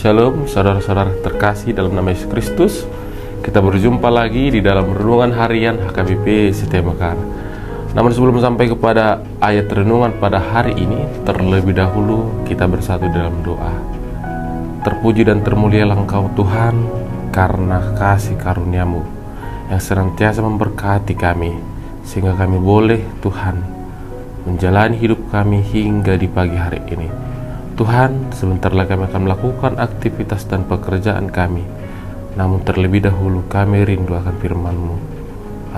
Shalom saudara-saudara terkasih dalam nama Yesus Kristus. Kita berjumpa lagi di dalam renungan harian HKBP Setia Mekar. Namun sebelum sampai kepada ayat renungan pada hari ini, terlebih dahulu kita bersatu dalam doa. Terpuji dan termulialah Engkau Tuhan, karena kasih karunia-Mu yang senantiasa memberkati kami, sehingga kami boleh Tuhan menjalani hidup kami hingga di pagi hari ini. Tuhan, sebentar lagi kami akan melakukan aktivitas dan pekerjaan kami. Namun terlebih dahulu kami rindu akan firman-Mu.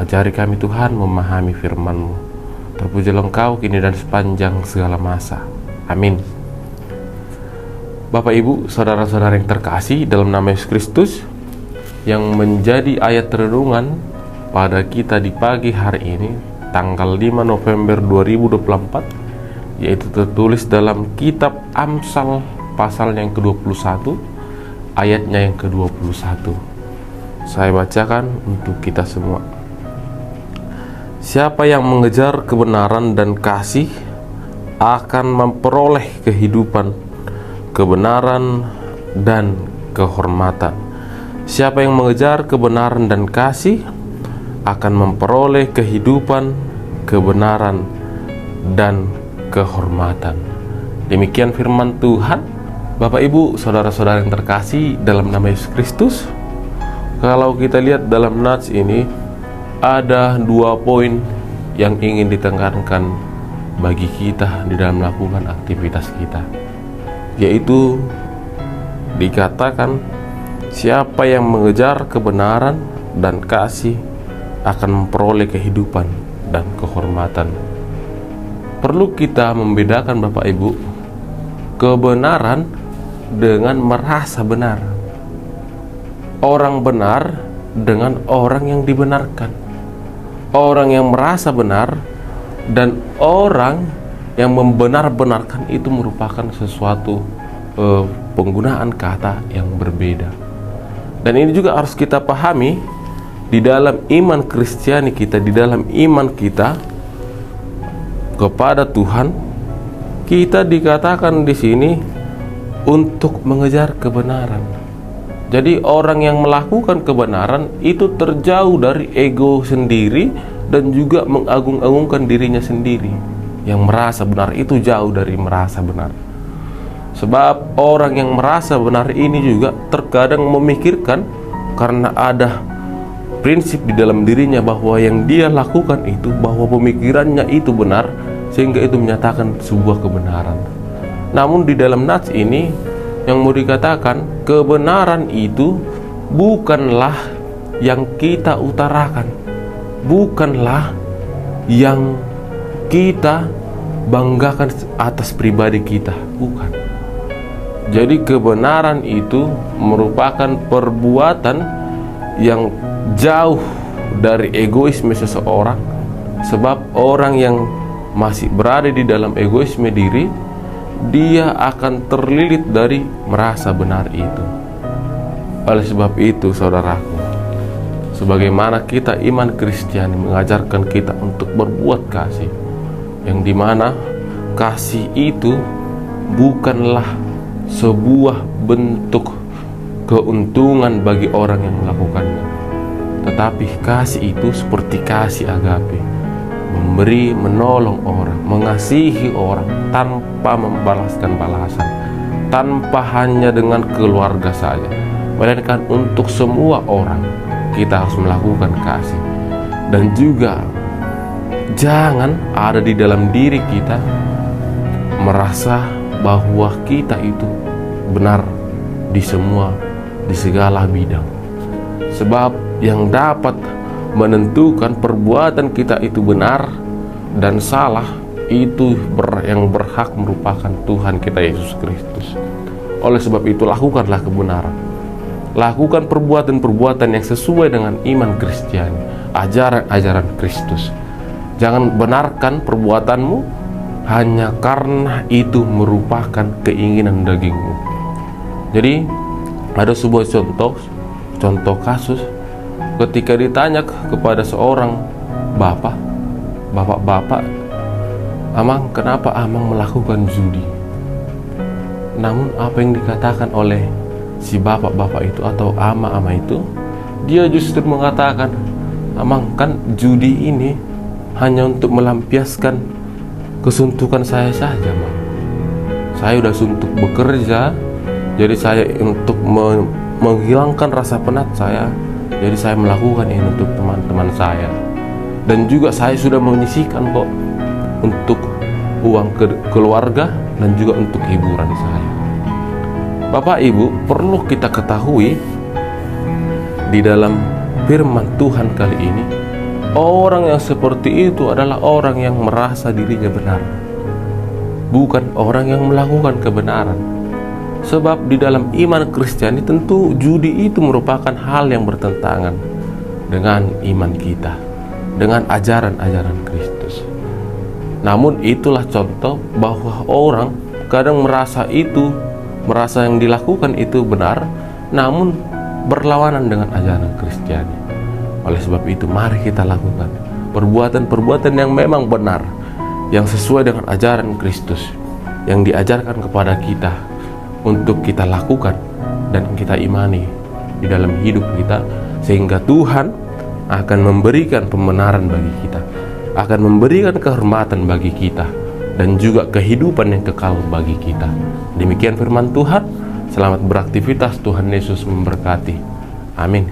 Ajari kami Tuhan memahami firman-Mu. Terpujilah Engkau kini dan sepanjang segala masa. Amin. Bapak Ibu, saudara-saudara yang terkasih dalam nama Yesus Kristus, yang menjadi ayat renungan pada kita di pagi hari ini, tanggal 5 November 2024, yaitu tertulis dalam kitab Amsal pasal yang ke-21 ayatnya yang ke-21. Saya bacakan untuk kita semua. Siapa yang mengejar kebenaran dan kasih akan memperoleh kehidupan, kebenaran dan kehormatan. Siapa yang mengejar kebenaran dan kasih akan memperoleh kehidupan, kebenaran dan kehormatan. Demikian firman Tuhan. Bapak Ibu, saudara-saudara yang terkasih dalam nama Yesus Kristus, kalau kita lihat dalam nats ini ada 2 poin yang ingin ditekankan bagi kita di dalam melakukan aktivitas kita, yaitu dikatakan siapa yang mengejar kebenaran dan kasih akan memperoleh kehidupan dan kehormatan. Perlu kita membedakan Bapak Ibu, kebenaran dengan merasa benar. Orang benar dengan orang yang dibenarkan. Orang yang merasa benar dan orang yang membenar-benarkan itu merupakan sesuatu penggunaan kata yang berbeda. Dan ini juga harus kita pahami di dalam iman Kristiani kita, di dalam iman kita kepada Tuhan. Kita dikatakan di sini untuk mengejar kebenaran. Jadi orang yang melakukan kebenaran itu terjauh dari ego sendiri dan juga mengagung-agungkan dirinya sendiri. Yang merasa benar itu jauh dari merasa benar. Sebab orang yang merasa benar ini juga terkadang memikirkan karena ada prinsip di dalam dirinya bahwa yang dia lakukan itu, bahwa pemikirannya itu benar, sehingga itu menyatakan sebuah kebenaran. Namun di dalam nats ini yang mau dikatakan, kebenaran itu bukanlah yang kita utarakan, bukanlah yang kita banggakan atas pribadi kita, bukan. Jadi kebenaran itu merupakan perbuatan yang jauh dari egoisme seseorang. Sebab orang yang masih berada di dalam egoisme diri, dia akan terlilit dari merasa benar itu. Oleh sebab itu saudaraku, sebagaimana kita iman Kristiani mengajarkan kita untuk berbuat kasih, yang dimana kasih itu bukanlah sebuah bentuk keuntungan bagi orang yang melakukannya, tetapi kasih itu seperti kasih agape, memberi, menolong orang, mengasihi orang tanpa membalaskan balasan, tanpa hanya dengan keluarga saja, melainkan untuk semua orang. Kita harus melakukan kasih. Dan juga jangan ada di dalam diri kita merasa bahwa kita itu benar di segala bidang. Sebab yang dapat menentukan perbuatan kita itu benar dan salah itu yang berhak merupakan Tuhan kita Yesus Kristus. Oleh sebab itu lakukanlah kebenaran, lakukan perbuatan-perbuatan yang sesuai dengan iman Kristiani, ajaran-ajaran Kristus. Jangan benarkan perbuatanmu hanya karena itu merupakan keinginan dagingmu. Jadi ada sebuah contoh kasus ketika ditanya kepada seorang bapak, "Amang, kenapa Amang melakukan judi?" Namun apa yang dikatakan oleh si bapak-bapak itu atau ama-ama itu, dia justru mengatakan, "Amang, kan judi ini hanya untuk melampiaskan kesuntukan saya saja, Mang. Saya udah suntuk bekerja, jadi saya untuk menghilangkan rasa penat saya, jadi saya melakukan ini untuk teman-teman saya. Dan juga saya sudah menyisihkan kok untuk uang keluarga dan juga untuk hiburan saya." Bapak Ibu, perlu kita ketahui di dalam firman Tuhan kali ini, orang yang seperti itu adalah orang yang merasa dirinya benar, bukan orang yang melakukan kebenaran. Sebab di dalam iman Kristiani tentu judi itu merupakan hal yang bertentangan dengan iman kita, dengan ajaran-ajaran Kristus. Namun itulah contoh bahwa orang kadang merasa yang dilakukan itu benar, namun berlawanan dengan ajaran Kristiani. Oleh sebab itu, mari kita lakukan perbuatan-perbuatan yang memang benar, yang sesuai dengan ajaran Kristus, yang diajarkan kepada kita untuk kita lakukan dan kita imani di dalam hidup kita, sehingga Tuhan akan memberikan pembenaran bagi kita, akan memberikan kehormatan bagi kita, dan juga kehidupan yang kekal bagi kita. Demikian firman Tuhan. Selamat beraktivitas. Tuhan Yesus memberkati. Amin.